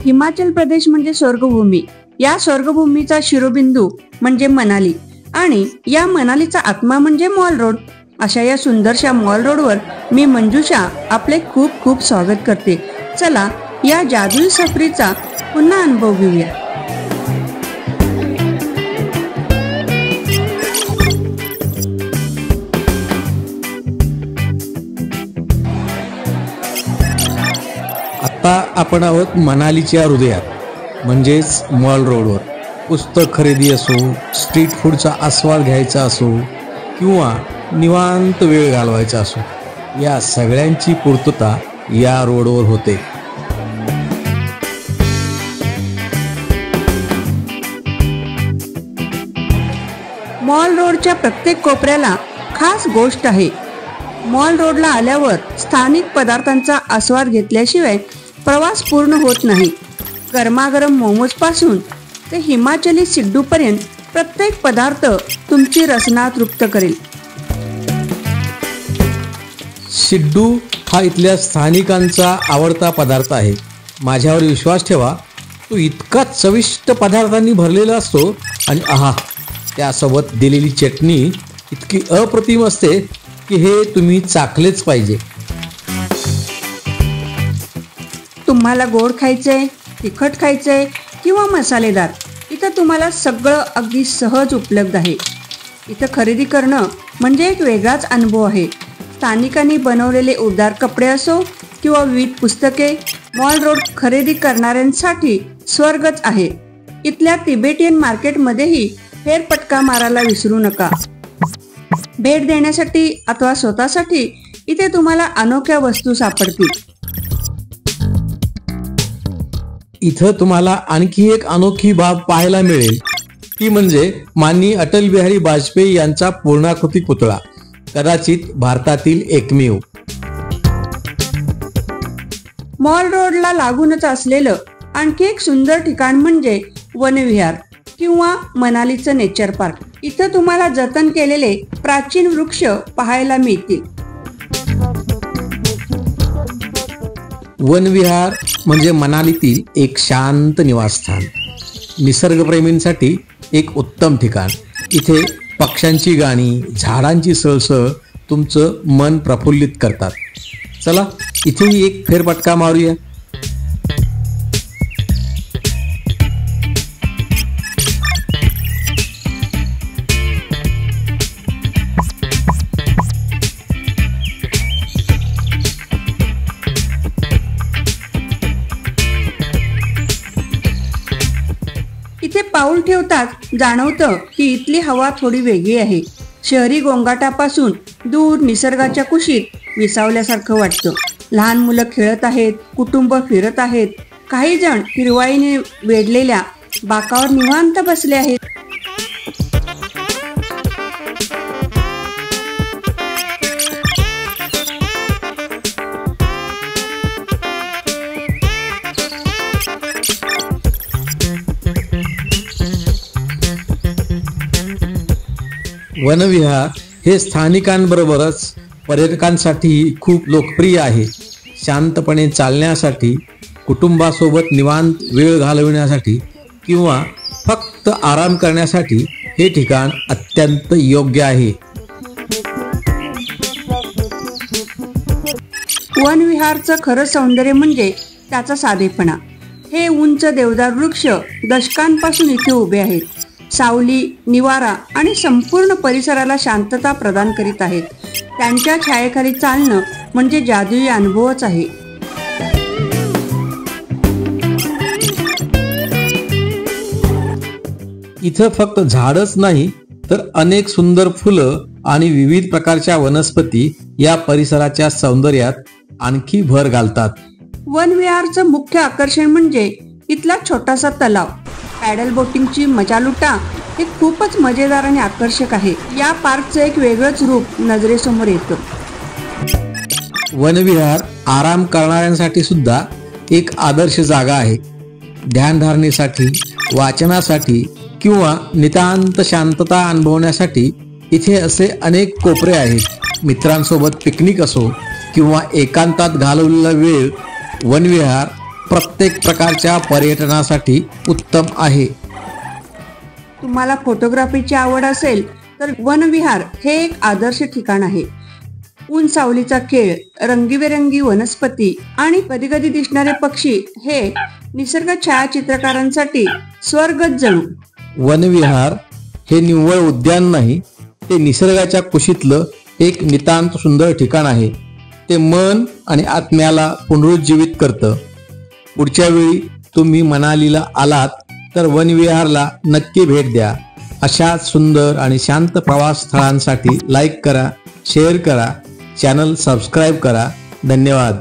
हिमाचल प्रदेश म्हणजे स्वर्गभूमी. या स्वर्गभूमीचा शिरोबिंदू म्हणजे मनाली आणि या मनालीचा आत्मा म्हणजे मॉल रोड. अशा या सुंदरशा मॉल रोडवर मी मंजुषा आपले खूप खूप स्वागत करते. चला या जादुई सफरीचा पुन्हा अनुभव घेऊया. आता आपण आहोत मनालीच्या हृदयात म्हणजेच मॉल रोडवर. पुस्तक खरेदी असो, स्ट्रीट फूडचा आस्वाद घ्यायचा असो किंवा निवांत वेळ घालवायचा असो, या सगळ्यांची पूर्तता या रोडवर होते. मॉल रोडच्या प्रत्येक कोपऱ्याला खास गोष्ट आहे. मॉल रोडला आल्यावर स्थानिक पदार्थांचा आस्वाद घेतल्याशिवाय प्रवास पूर्ण होत नाही. गरमागरम मोमोज पासून ते हिमाचली सिड्डू पर्यंत प्रत्येक पदार्थ तुमची रसना तृप्त करेल. सिड्डू हा इथल्या स्थानिकांचा आवडता पदार्थ आहे. माझ्यावर विश्वास ठेवा, तो इतका चविष्ट पदार्थांनी भरलेला असतो आणि त्यासोबत दिलेली चटणी इतकी अप्रतिम असते की हे तुम्ही चाखलेच पाहिजे. तुम्हाला गोड खायचंय, तिखट खायचंय किंवा मसालेदार, इथं तुम्हाला सगळं अगदी सहज उपलब्ध आहे. इथं खरेदी करणं म्हणजे एक वेगळाच अनुभव आहे. स्थानिकांनी बनवलेले उबदार कपडे असो किंवा विविध पुस्तके, मॉल रोड खरेदी करणाऱ्यांसाठी स्वर्गच आहे. इथल्या तिबेटियन मार्केटमध्येही फेरफटका मारायला विसरू नका. भेट देण्यासाठी अथवा स्वतःसाठी इथे तुम्हाला अनोख्या वस्तू सापडतील. इथं तुम्हाला आणखी एक अनोखी बाब पाहायला मिळेल, ती म्हणजे माननीय अटल बिहारी वाजपेयी यांचा पूर्णाकृती पुतळा, कदाचित भारतातील एकमेव. मॉल रोडला लागूनच असलेलं आणखी एक सुंदर ठिकाण म्हणजे वनविहार किंवा मनालीचं नेचर पार्क. इथं तुम्हाला जतन केलेले प्राचीन वृक्ष पाहायला मिळतील. वनविहार म्हणजे मनालीतील एक शांत निवासस्थान, निसर्गप्रेमींसाठी एक उत्तम ठिकाण. इथे पक्ष्यांची गाणी, झाडांची सळसळ तुमचं मन प्रफुल्लित करतात. चला इथेही एक फेरफटका मारूया. इथे पाऊल ठेवतात जाणवतं की इथली हवा थोडी वेगळी आहे. शहरी गोंगाटापासून दूर निसर्गाच्या कुशीत विसावल्यासारखं वाटतं. लहान मुलं खेळत आहेत, कुटुंब फिरत आहेत, काही जण हिरवाईने वेढलेल्या बाकावर निवांत बसले आहेत. वनविहार हे स्थानिकांबरोबरच पर्यटकांसाठी खूप लोकप्रिय आहे. शांतपणे चालण्यासाठी, कुटुंबासोबत निवांत वेळ घालवण्यासाठी किंवा फक्त आराम करण्यासाठी हे ठिकाण अत्यंत योग्य आहे. वनविहारचं खरं सौंदर्य म्हणजे त्याचा साधेपणा. हे उंच देवदार वृक्ष दशकांपासून इथे उभे आहेत. सावली, निवारा आणि संपूर्ण परिसराला शांतता प्रदान करीत आहेत. त्यांच्या छायेखाली चालणं म्हणजे जादुई अनुभवच आहे. इथं फक्त झाडच नाही तर अनेक सुंदर फुलं आणि विविध प्रकारच्या वनस्पती या परिसराच्या सौंदर्यात आणखी भर घालतात. वनविहारचं मुख्य आकर्षण म्हणजे इथला छोटासा तलाव. पॅडल बोटिंगची मजा लुटा. हे खूपच मजेदार आणि आकर्षक आहे. या पार्कचं एक वेगळंच रूप नजरेसमोर येतं. वनविहार आराम करणाऱ्यांसाठी सुद्धा एक आदर्श जागा आहे. ध्यानधारणेसाठी, वाचनासाठी किंवा नितांत शांतता अनुभवण्यासाठी इथे असे अनेक कोपरे आहेत. मित्रांसोबत पिकनिक असो किंवा एकांतात घालवलेला वेळ, वनविहार प्रत्येक प्रकारच्या पर्यटनासाठी उत्तम आहे. तुम्हाला फोटोग्राफीची आवड असेल तर वनविहार हे एक आदर्श ठिकाण आहे. ऊन सावलीचा खेळ, रंगीबेरंगी वनस्पती आणि कधी कधी दिसणारे पक्षी हे निसर्ग छायाचित्रकारांसाठी स्वर्गच जणू. वनविहार हे निव्वळ उद्यान नाही, ते निसर्गाच्या कुशीतलं एक नितांत सुंदर ठिकाण आहे. ते मन आणि आत्म्याला पुनरुज्जीवित करतं. पुढच्या वेळी तुम्ही मनालीला आलात तर वनविहारला नक्की भेट द्या. अशा सुंदर आणि शांत प्रवास स्थळांसाठी लाईक करा, शेअर करा, चॅनल सबस्क्राईब करा. धन्यवाद.